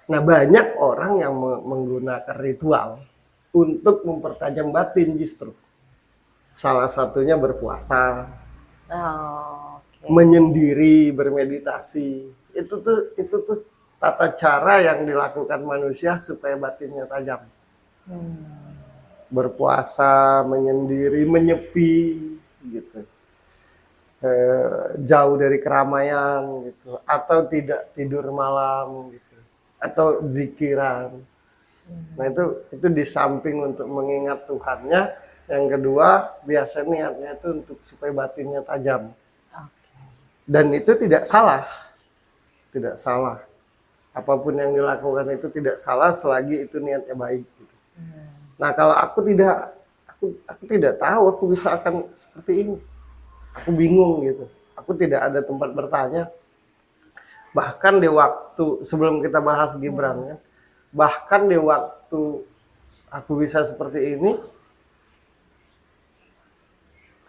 Nah, banyak orang yang menggunakan ritual untuk mempertajam batin justru. Salah satunya berpuasa, Oh, oke. menyendiri, bermeditasi. Itu tuh tata cara yang dilakukan manusia supaya batinnya tajam. Hmm. Berpuasa, menyendiri, menyepi gitu. Jauh dari keramaian gitu, atau tidak tidur malam gitu, atau zikiran. Nah, itu di samping untuk mengingat Tuhannya, yang kedua biasa niatnya itu untuk supaya batinnya tajam. Oke. Dan itu tidak salah, tidak salah. Apapun yang dilakukan itu tidak salah selagi itu niatnya baik gitu. Hmm. Nah, kalau aku tidak tahu aku bisa akan seperti ini. Aku bingung gitu. Aku tidak ada tempat bertanya. Bahkan di waktu sebelum kita bahas Gibran ya, bahkan di waktu aku bisa seperti ini,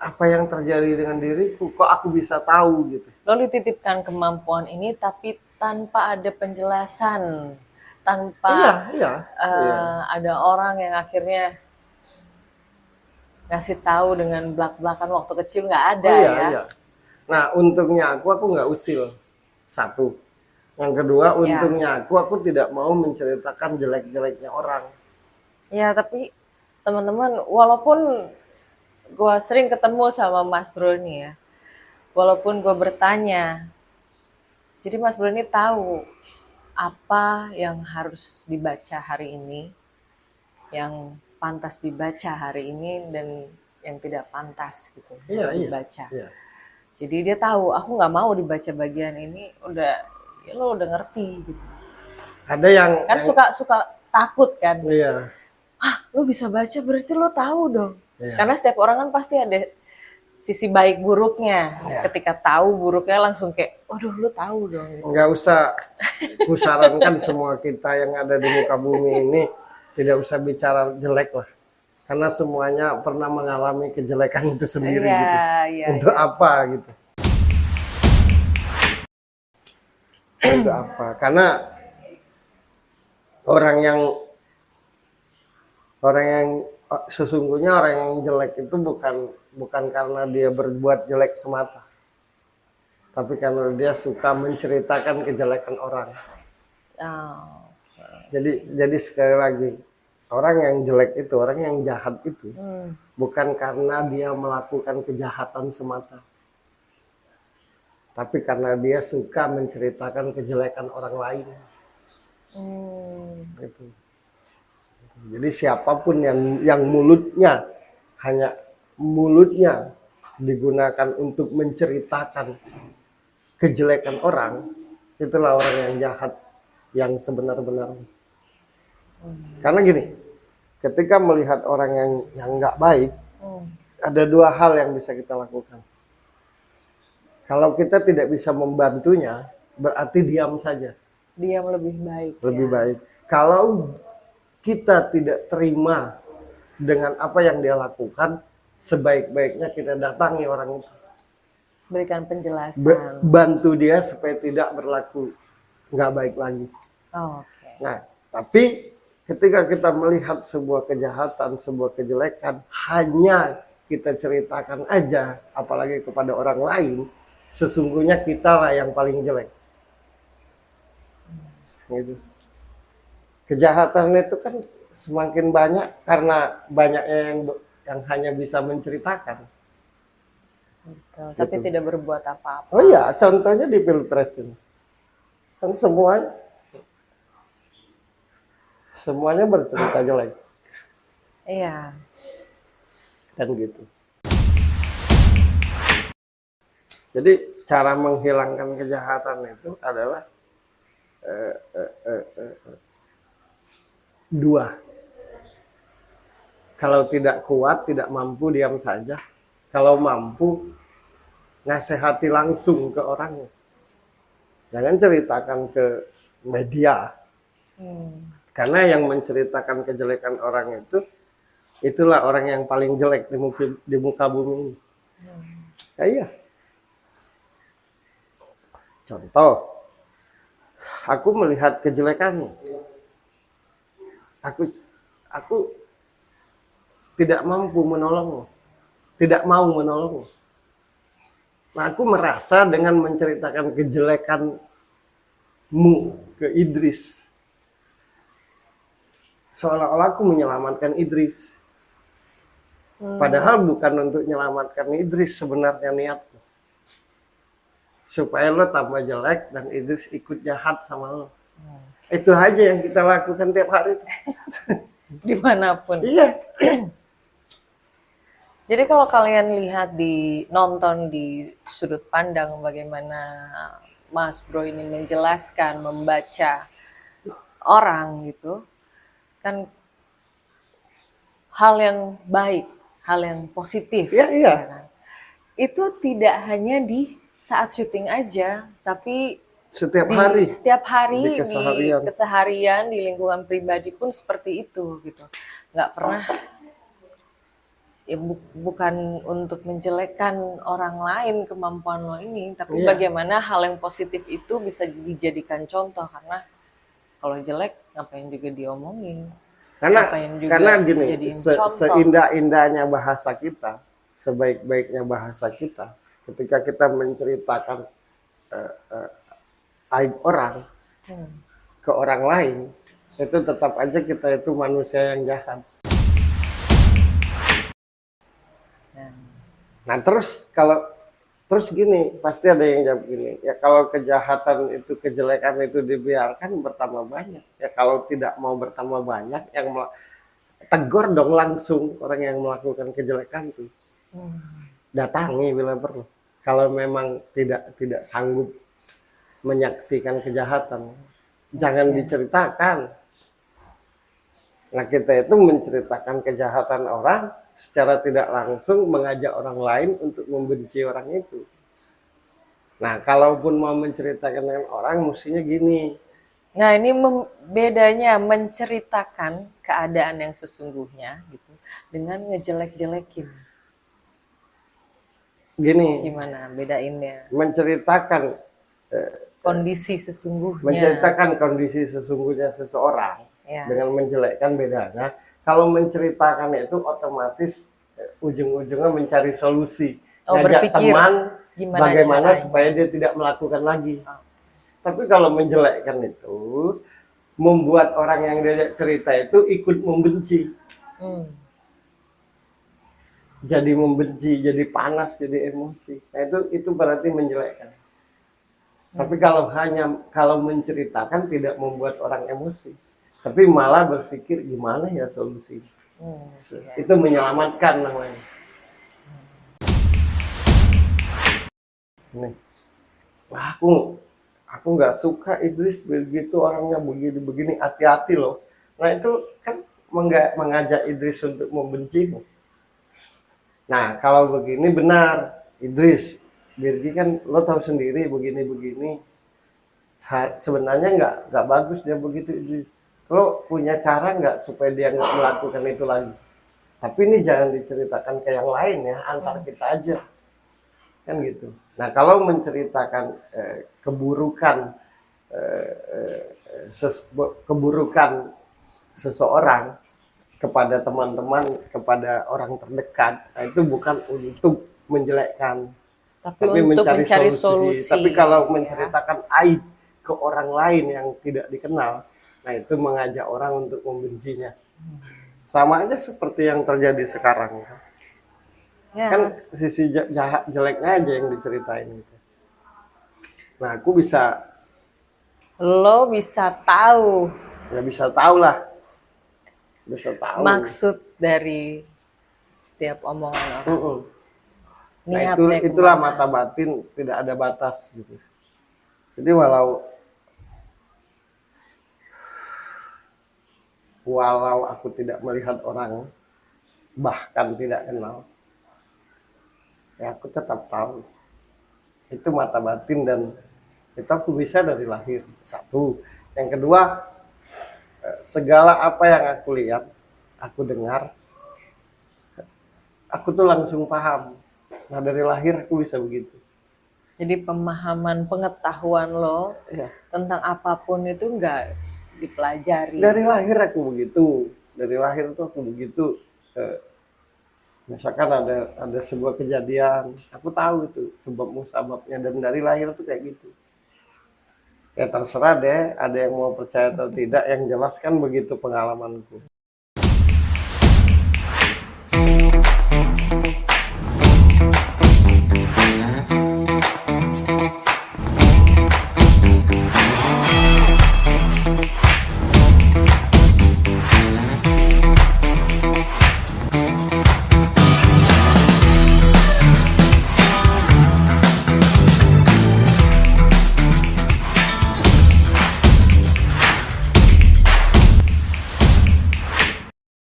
apa yang terjadi dengan diriku, kok aku bisa tahu gitu. Lo dititipkan kemampuan ini tapi tanpa ada penjelasan, Iya, tanpa iya, iya, ada orang yang akhirnya ngasih tahu dengan belak-belakan waktu kecil, nggak oh ada iya, ya. iya. Nah, untungnya aku nggak usil, satu. Yang kedua, Ya, untungnya aku tidak mau menceritakan jelek-jeleknya orang. ya tapi teman-teman, walaupun gue sering ketemu sama Mas Bro nih ya, walaupun gue bertanya, jadi Mas Bro ini tahu apa yang harus dibaca hari ini, yang pantas dibaca hari ini dan yang tidak pantas gitu Iya, untuk iya, dibaca. iya. Jadi dia tahu aku nggak mau dibaca bagian ini, udah ya lo udah ngerti gitu. Ada yang, Kan suka suka takut kan. iya, Lo bisa baca berarti lo tahu dong. iya, Karena setiap orang kan pasti ada sisi baik buruknya. iya. Ketika tahu buruknya langsung kayak, waduh lo tahu dong gitu. Nggak usah, kusarankan semua kita yang ada di muka bumi ini tidak usah bicara jelek lah. Karena semuanya pernah mengalami kejelekan itu sendiri Iya, gitu. iya, Untuk iya. apa gitu? Untuk apa? Karena orang yang orang yang sesungguhnya orang yang jelek itu bukan karena dia berbuat jelek semata, tapi karena dia suka menceritakan kejelekan orang. Oh. Jadi sekali lagi, orang yang jelek itu, orang yang jahat itu bukan karena dia melakukan kejahatan semata, tapi karena dia suka menceritakan kejelekan orang lain. Gitu. Jadi siapapun yang mulutnya digunakan untuk menceritakan kejelekan orang, itulah orang yang jahat yang sebenar-benarnya. Karena gini, ketika melihat orang yang nggak baik, ada dua hal yang bisa kita lakukan. Kalau kita tidak bisa membantunya, berarti diam saja. Diam lebih baik. Lebih Ya. baik. Kalau kita tidak terima dengan apa yang dia lakukan, sebaik-baiknya kita datangi orang itu. Berikan penjelasan. Bantu dia supaya tidak berlaku nggak baik lagi. Oh, oke. Nah, tapi ketika kita melihat sebuah kejahatan, sebuah kejelekan, hanya kita ceritakan aja, apalagi kepada orang lain, sesungguhnya kita lah yang paling jelek. Gitu. Kejahatan itu kan semakin banyak karena banyaknya yang hanya bisa menceritakan. Betul. Tapi Gitu. tidak berbuat apa-apa. Oh iya, contohnya di Pilpres ini. Kan semuanya bercerita jelek. Iya. Kan gitu. Jadi cara menghilangkan kejahatan itu adalah dua. Kalau tidak kuat, tidak mampu, diam saja. Kalau mampu, nasihati langsung ke orangnya. Jangan ceritakan ke media. Karena yang menceritakan kejelekan orang itu, itulah orang yang paling jelek di muka bumi ini. Ya, iya. Contoh, aku melihat kejelekannya. Aku tidak mampu menolongmu, tidak mau menolongmu. Nah, aku merasa dengan menceritakan kejelekanmu ke Idris, seolah-olah aku menyelamatkan Idris. Padahal bukan untuk menyelamatkan Idris sebenarnya niatku. Supaya lo tambah jelek dan Idris ikut jahat sama lo. Itu aja yang kita lakukan tiap hari. Dimanapun. Iya. Jadi kalau kalian lihat nonton di sudut pandang bagaimana Mas Bro ini menjelaskan, membaca orang gitu, kan hal yang baik, hal yang positif. Iya, iya. Ya kan? Itu tidak hanya di saat syuting aja, tapi Setiap hari, di keseharian. keseharian, di lingkungan pribadi pun seperti itu gitu. Nggak pernah, ya bukan untuk menjelekkan orang lain kemampuan lo ini, tapi Iya. bagaimana hal yang positif itu bisa dijadikan contoh, karena kalau jelek ngapain juga diomongin. Karena gini, dijadiin contoh. seindah-indahnya bahasa kita, sebaik-baiknya bahasa kita, ketika kita menceritakan aib orang ke orang lain, itu tetap aja kita itu manusia yang jahat. Nah terus gini, pasti ada yang jawab gini, ya kalau kejahatan itu, kejelekan itu dibiarkan bertambah banyak. Ya kalau tidak mau bertambah banyak, yang tegur dong langsung orang yang melakukan kejelekan itu. Datangi bila perlu. Kalau memang tidak sanggup menyaksikan kejahatan, jangan diceritakan. Nah, kita itu menceritakan kejahatan orang secara tidak langsung, mengajak orang lain untuk membenci orang itu. Nah, kalaupun mau menceritakan dengan orang, mestinya gini. Nah, ini bedanya menceritakan keadaan yang sesungguhnya gitu dengan ngejelek-jelekin. Gini. Gimana bedainnya? Menceritakan kondisi sesungguhnya. Menceritakan kondisi sesungguhnya seseorang dengan menjelekkan bedanya. Kalau menceritakan itu otomatis ujung-ujungnya mencari solusi, ngajak teman bagaimana supaya dia tidak melakukan lagi. Tapi kalau menjelekkan itu membuat orang yang diajak cerita itu ikut membenci. Jadi membenci, jadi panas, jadi emosi. Nah, itu berarti menjelekkan. Tapi kalau menceritakan tidak membuat orang emosi, tapi malah berpikir gimana ya solusi. Itu menyelamatkan namanya. Nih, aku nggak suka Idris begitu, orangnya begini, hati-hati loh. Nah itu kan mengajak Idris untuk membencimu. Nah kalau begini benar, Idris, Birgi kan lo tahu sendiri begini. Sebenarnya nggak bagus dia begitu, Idris. Lo punya cara nggak supaya dia nggak melakukan itu lagi? Tapi ini jangan diceritakan ke yang lain ya, antar kita aja. Kan gitu. Nah kalau menceritakan keburukan seseorang kepada teman-teman, kepada orang terdekat, nah itu bukan untuk menjelekkan, tapi untuk mencari solusi. Tapi kalau menceritakan aib ke orang lain yang tidak dikenal, nah itu mengajak orang untuk membencinya. Sama aja seperti yang terjadi sekarang. Kan sisi jahat jeleknya aja yang diceritain gitu. Nah lo bisa tahu. Ya bisa tahu lah. Bisa tahu maksud dari setiap omongan orang. Nah itulah mata batin, tidak ada batas gitu. Jadi walau aku tidak melihat orang, bahkan tidak kenal, ya aku tetap tahu itu mata batin, dan itu aku bisa dari lahir. Satu. Yang kedua, segala apa yang aku lihat, aku dengar, aku tuh langsung paham. Nah dari lahir aku bisa begitu. Jadi pemahaman pengetahuan lo Ya, tentang apapun itu nggak dipelajari. dari lahir aku begitu. Dari lahir tuh aku begitu. Eh, Misalkan ada sebuah kejadian, aku tahu itu sebab musababnya dan dari lahir tuh kayak gitu. Ya terserah deh, ada yang mau percaya atau tidak, yang jelas kan begitu pengalamanku.